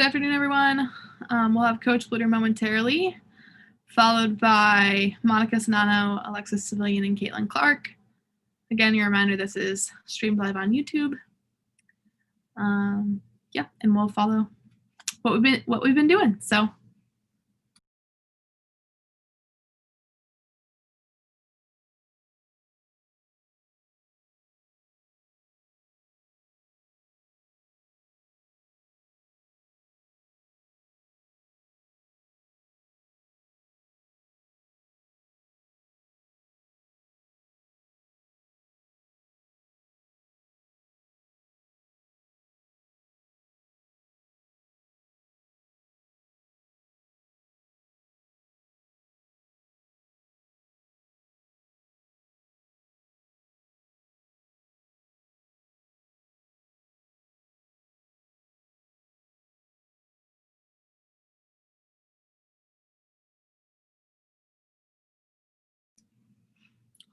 Good afternoon, everyone. We'll have Coach Blitter momentarily, followed by Monica Sonano, Alexis Civilian, and Caitlin Clark. Again, your reminder, this is streamed live on YouTube. And we'll follow what we've been doing. So.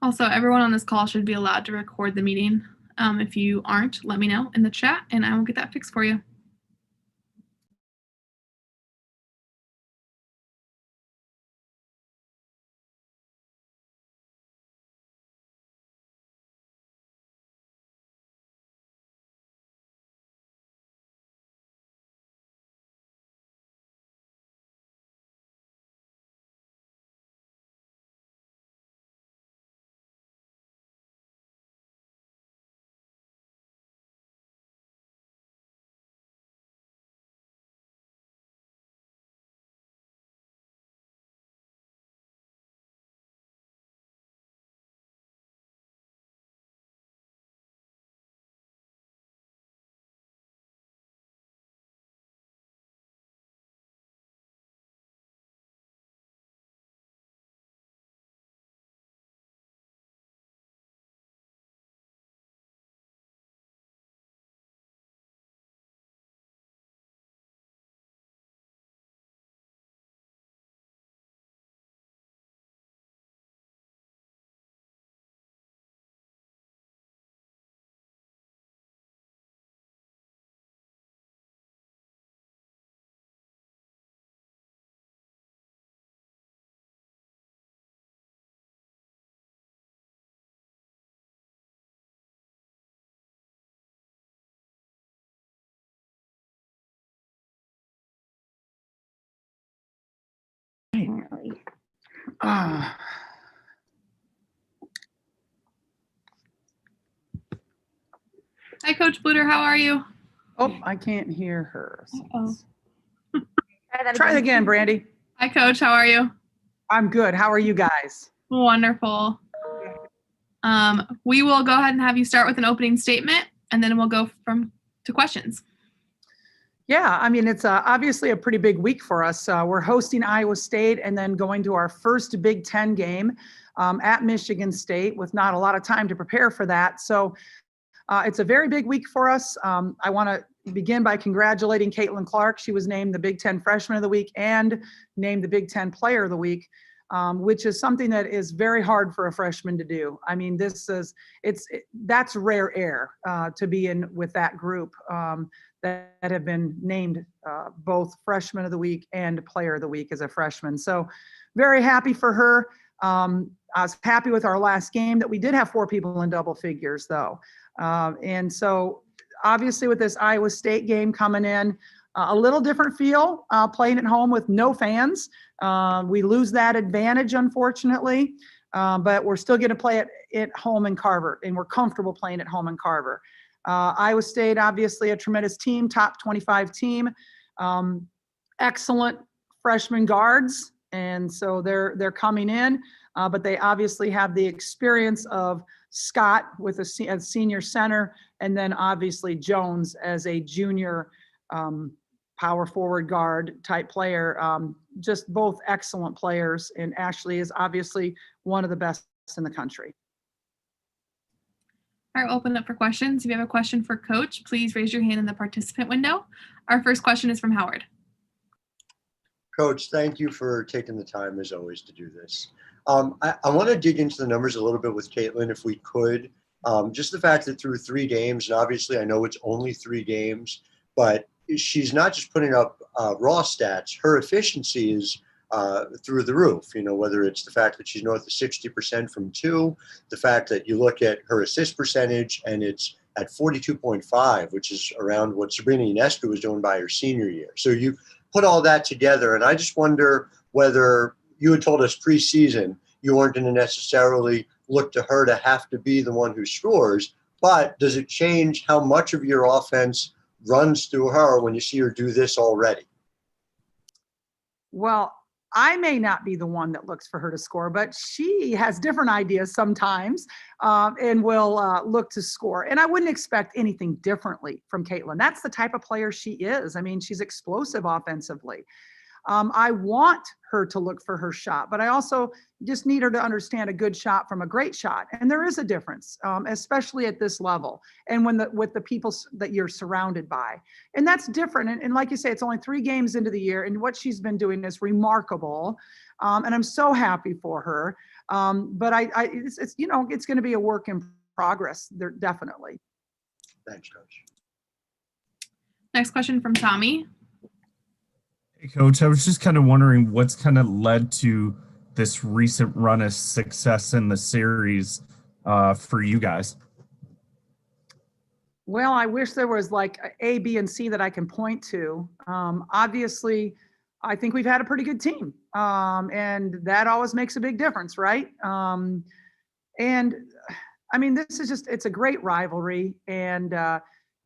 Also, everyone on this call should be allowed to record the meeting. If you aren't, let me know in the chat and I will get that fixed for you. Hi, Coach Blitter, how are you? Oh, I can't hear her. Uh-oh. Try it again, Brandee. Hi, Coach. How are you? I'm good. How are you guys? Wonderful. We will go ahead and have you start with an opening statement, and then we'll go to questions. Yeah, I mean, it's obviously a pretty big week for us. We're hosting Iowa State and then going to our first Big Ten game at Michigan State with not a lot of time to prepare for that. So it's a very big week for us. I want to begin by congratulating Caitlin Clark. She was named the Big Ten Freshman of the Week and named the Big Ten Player of the Week, which is something that is very hard for a freshman to do. I mean, that's rare air to be in with that group that have been named both Freshman of the Week and Player of the Week as a freshman. So very happy for her. I was happy with our last game that we did have 4 people in double figures though. And so obviously with this Iowa State game coming in, a little different feel playing at home with no fans. We lose that advantage, unfortunately, but we're still going to play it at home in Carver, and we're comfortable playing at home in Carver. Iowa State, obviously a tremendous team, top 25 team, excellent freshman guards, and so they're coming in, but they obviously have the experience of Scott with a senior center, and then obviously Jones as a junior power forward guard type player. Just both excellent players, and Ashley is obviously one of the best in the country. All right, we'll open up for questions. If you have a question for Coach, please raise your hand in the participant window. Our first question is from Howard. Coach, thank you for taking the time, as always, to do this. I want to dig into the numbers a little bit with Caitlin, if we could. Just the fact that through 3 games, and obviously I know it's only 3 games, but she's not just putting up raw stats. Her efficiency is through the roof, whether it's the fact that she's north of 60% from two, the fact that you look at her assist percentage and it's at 42.5, which is around what Sabrina Ionescu was doing by her senior year. So you put all that together, and I just wonder whether you had told us preseason you weren't going to necessarily look to her to have to be the one who scores, but does it change how much of your offense runs through her when you see her do this already? Well, I may not be the one that looks for her to score, but she has different ideas sometimes and will look to score. And I wouldn't expect anything differently from Caitlin. That's the type of player she is. I mean, she's explosive offensively. I want her to look for her shot, but I also just need her to understand a good shot from a great shot. And there is a difference, especially at this level and with the people that you're surrounded by. And that's different. And like you say, it's only 3 games into the year, and what she's been doing is remarkable. And I'm so happy for her. But it's going to be a work in progress there, definitely. Thanks, Coach. Next question from Tommy. Hey, Coach, I was just kind of wondering what's kind of led to this recent run of success in the series for you guys. Well, I wish there was like A, B, and C that I can point to. Obviously, I think we've had a pretty good team, and that always makes a big difference, right? And I mean, it's a great rivalry, and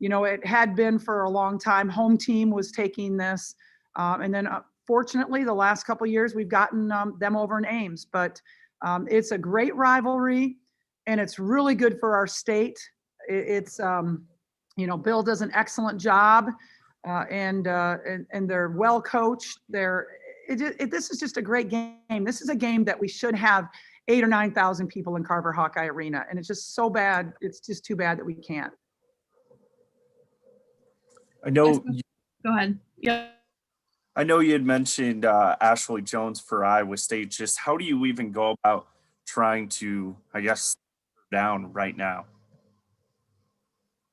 it had been for a long time. Home team was taking this. And then fortunately, the last couple of years, we've gotten them over in Ames. But it's a great rivalry, and it's really good for our state. Bill does an excellent job, and they're well coached. This is just a great game. This is a game that we should have 8,000 or 9,000 people in Carver Hawkeye Arena, and it's just so bad. It's just too bad that we can't. I know. Go ahead. Yeah. I know you had mentioned Ashley Jones for Iowa State. Just how do you even go about trying to, I guess, slow her down right now?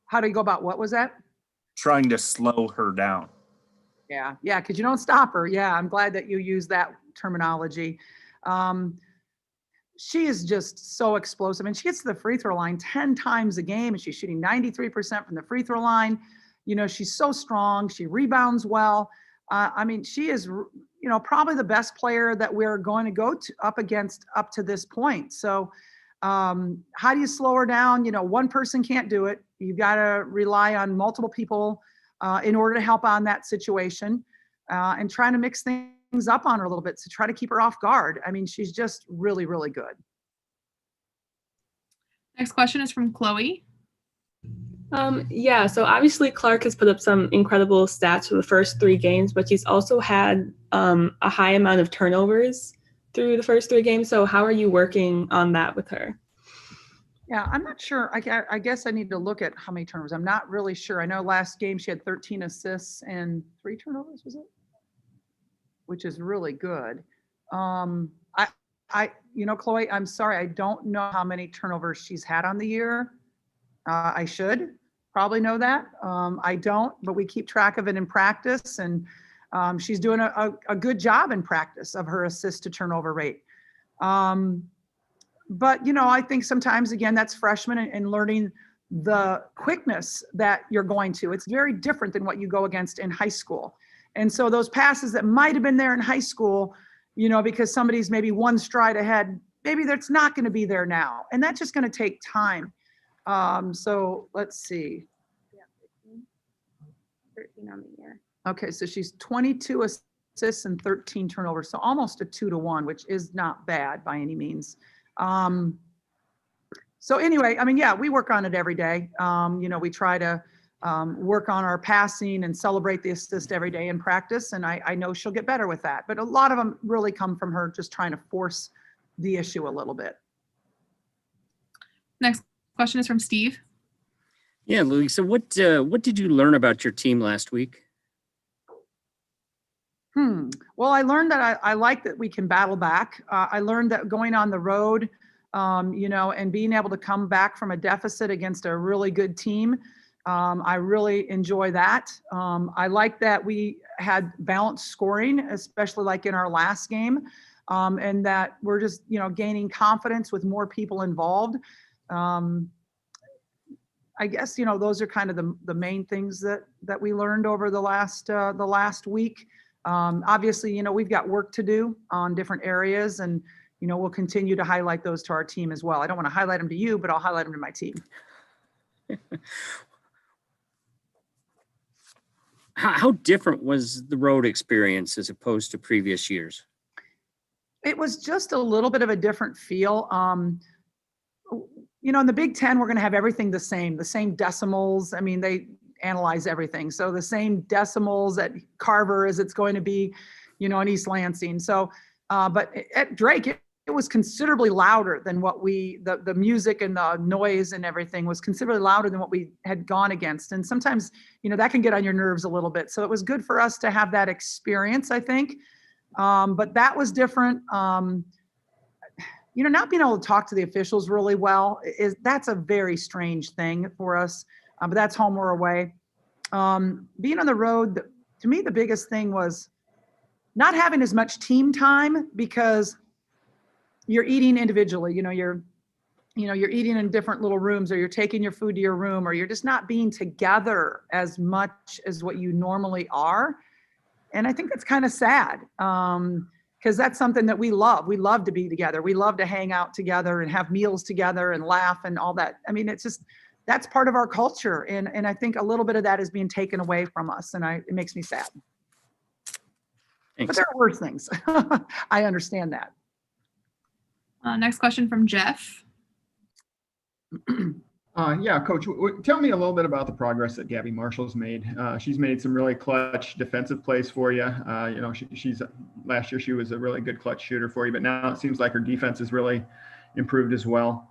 How do you go about what was that? Trying to slow her down. Yeah, because you don't stop her. Yeah, I'm glad that you use that terminology. She is just so explosive, and she gets to the free throw line 10 times a game, and she's shooting 93% from the free throw line. She's so strong. She rebounds well. I mean, she is, probably the best player that we're going to go up against up to this point. So how do you slow her down? One person can't do it. You've got to rely on multiple people in order to help on that situation and trying to mix things up on her a little bit to try to keep her off guard. I mean, she's just really, really good. Next question is from Chloe. So obviously Clark has put up some incredible stats for the first 3 games, but she's also had a high amount of turnovers through the first 3 games. So how are you working on that with her? Yeah, I'm not sure. I guess I need to look at how many turnovers. I'm not really sure. I know last game she had 13 assists and 3 turnovers, was it? Which is really good. Chloe, I'm sorry, I don't know how many turnovers she's had on the year. I should probably know that. I don't, but we keep track of it in practice, and she's doing a good job in practice of her assist to turnover rate. But, I think sometimes, again, that's freshmen and learning the quickness that you're going to. It's very different than what you go against in high school. And so those passes that might have been there in high school, because somebody's maybe one stride ahead, maybe that's not going to be there now. And that's just going to take time. So let's see. 13 on the year. Okay, so she's 22 assists and 13 turnovers, so almost a 2-to-1, which is not bad by any means. So anyway, I mean, yeah, we work on it every day. We try to work on our passing and celebrate the assist every day in practice, and I know she'll get better with that. But a lot of them really come from her just trying to force the issue a little bit. Next question is from Steve. Yeah, Louis. So what did you learn about your team last week? Well, I learned that I like that we can battle back. I learned that going on the road, and being able to come back from a deficit against a really good team, I really enjoy that. I like that we had balanced scoring, especially like in our last game, and that we're just, gaining confidence with more people involved. I guess, those are kind of the main things that we learned over the last week. Obviously, we've got work to do on different areas, and, we'll continue to highlight those to our team as well. I don't want to highlight them to you, but I'll highlight them to my team. How different was the road experience as opposed to previous years? It was just a little bit of a different feel. In the Big Ten, we're going to have everything the same decimals. I mean, they analyze everything. So the same decimals at Carver as it's going to be, in East Lansing. So, but at Drake, it was considerably louder than what the music and the noise and everything was considerably louder than what we had gone against. And sometimes, that can get on your nerves a little bit. So it was good for us to have that experience, I think. But that was different. Not being able to talk to the officials really well that's a very strange thing for us. But that's home or away. Being on the road, to me, the biggest thing was not having as much team time because you're eating individually. You're eating in different little rooms, or you're taking your food to your room, or you're just not being together as much as what you normally are. And I think that's kind of sad. Because that's something that we love. We love to be together. We love to hang out together and have meals together and laugh and all that. I mean, it's just, that's part of our culture. And I think a little bit of that is being taken away from us. And it makes me sad. Thanks. But there are worse things. I understand that. Next question from Jeff. Yeah, Coach, tell me a little bit about the progress that Gabby Marshall's made. She's made some really clutch defensive plays for you. She's last year she was a really good clutch shooter for you, but now it seems like her defense has really improved as well.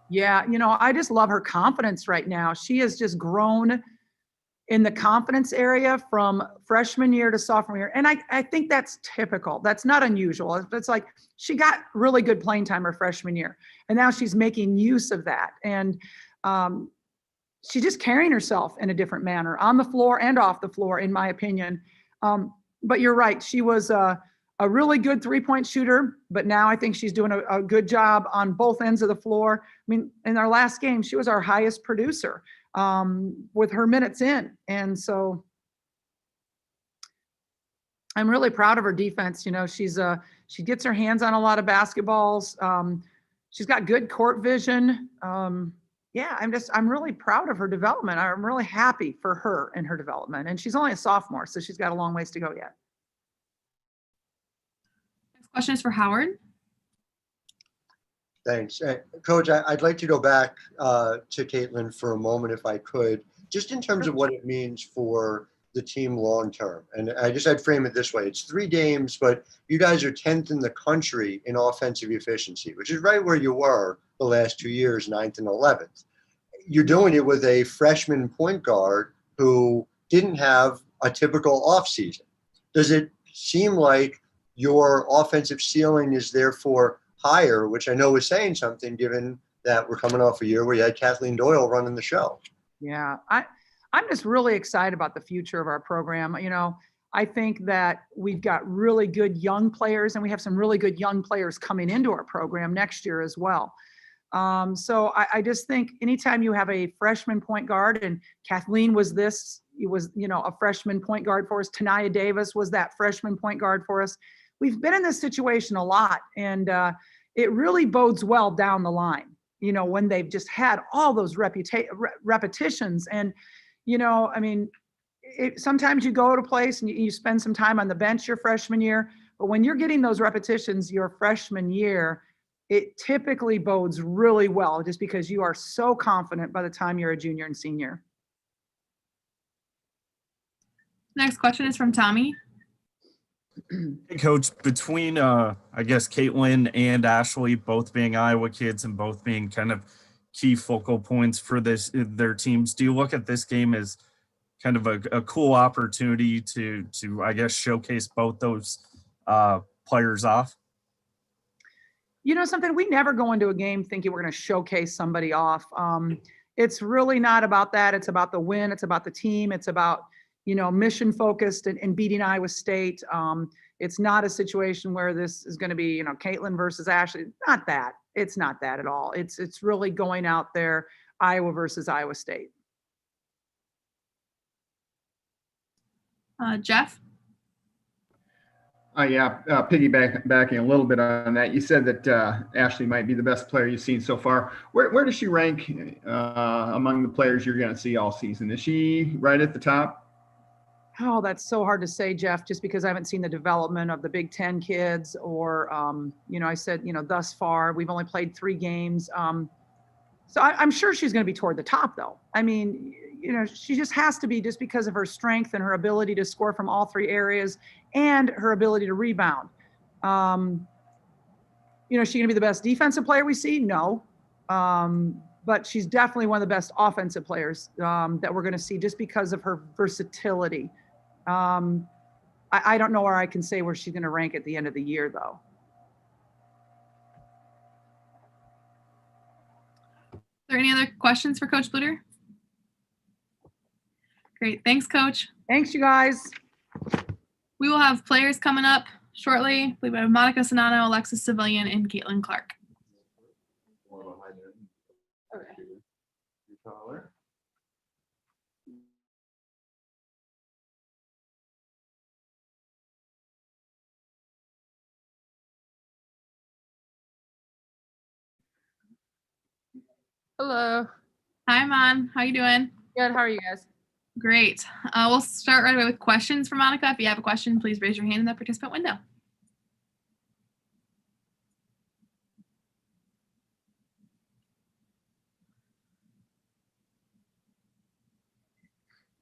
Yeah, I just love her confidence right now. She has just grown in the confidence area from freshman year to sophomore year. And I think that's typical. That's not unusual. It's like she got really good playing time her freshman year, and now she's making use of that. And she's just carrying herself in a different manner on the floor and off the floor, in my opinion. But you're right. She was a really good 3-point shooter, but now I think she's doing a good job on both ends of the floor. I mean, in our last game, she was our highest producer with her minutes in. And so I'm really proud of her defense. She gets her hands on a lot of basketballs. She's got good court vision. I'm really proud of her development. I'm really happy for her and her development. And she's only a sophomore, so she's got a long ways to go yet. Next question is for Howard. Thanks. Coach, I'd like to go back to Caitlin for a moment, if I could, just in terms of what it means for the team long term. And I'd frame it this way. It's 3 games, but you guys are 10th in the country in offensive efficiency, which is right where you were the last 2 years, 9th and 11th. You're doing it with a freshman point guard who didn't have a typical offseason. Does it seem like your offensive ceiling is therefore higher, which I know is saying something given that we're coming off a year where you had Kathleen Doyle running the show? Yeah, I'm just really excited about the future of our program. I think that we've got really good young players, and we have some really good young players coming into our program next year as well. So I just think anytime you have a freshman point guard, and Kathleen was a freshman point guard for us. Tanaya Davis was that freshman point guard for us. We've been in this situation a lot, and it really bodes well down the line, when they've just had all those repetitions. And, sometimes you go to a place and you spend some time on the bench your freshman year, but when you're getting those repetitions your freshman year, it typically bodes really well just because you are so confident by the time you're a junior and senior. Next question is from Tommy. Hey, Coach, between, Caitlin and Ashley, both being Iowa kids and both being kind of key focal points for their teams, do you look at this game as kind of a cool opportunity to showcase both those players off? Something, we never go into a game thinking we're going to showcase somebody off. it's really not about that. It's about the win. It's about the team. It's about, mission focused and beating Iowa State. It's not a situation where this is going to be, Caitlin versus Ashley. Not that. It's not that at all. It's really going out there, Iowa versus Iowa State. Jeff? Piggybacking a little bit on that, you said that Ashley might be the best player you've seen so far. Where does she rank among the players you're going to see all season? Is she right at the top? Oh, that's so hard to say, Jeff, just because I haven't seen the development of the Big Ten kids or, I said, thus far, we've only played 3 games. So I'm sure she's going to be toward the top, though. I mean, she just has to be, just because of her strength and her ability to score from all 3 areas and her ability to rebound. Is she going to be the best defensive player we see? No. But she's definitely one of the best offensive players that we're going to see just because of her versatility. I don't know where I can say where she's going to rank at the end of the year, though. Are there any other questions for Coach Bluter? Great. Thanks, Coach. Thanks, you guys. We will have players coming up shortly. We have Monica Sonano, Alexis Civilian, and Caitlin Clark. Hello. Hi, Mon. How you doing? Good. How are you guys? Great. We'll start right away with questions for Monica. If you have a question, please raise your hand in the participant window.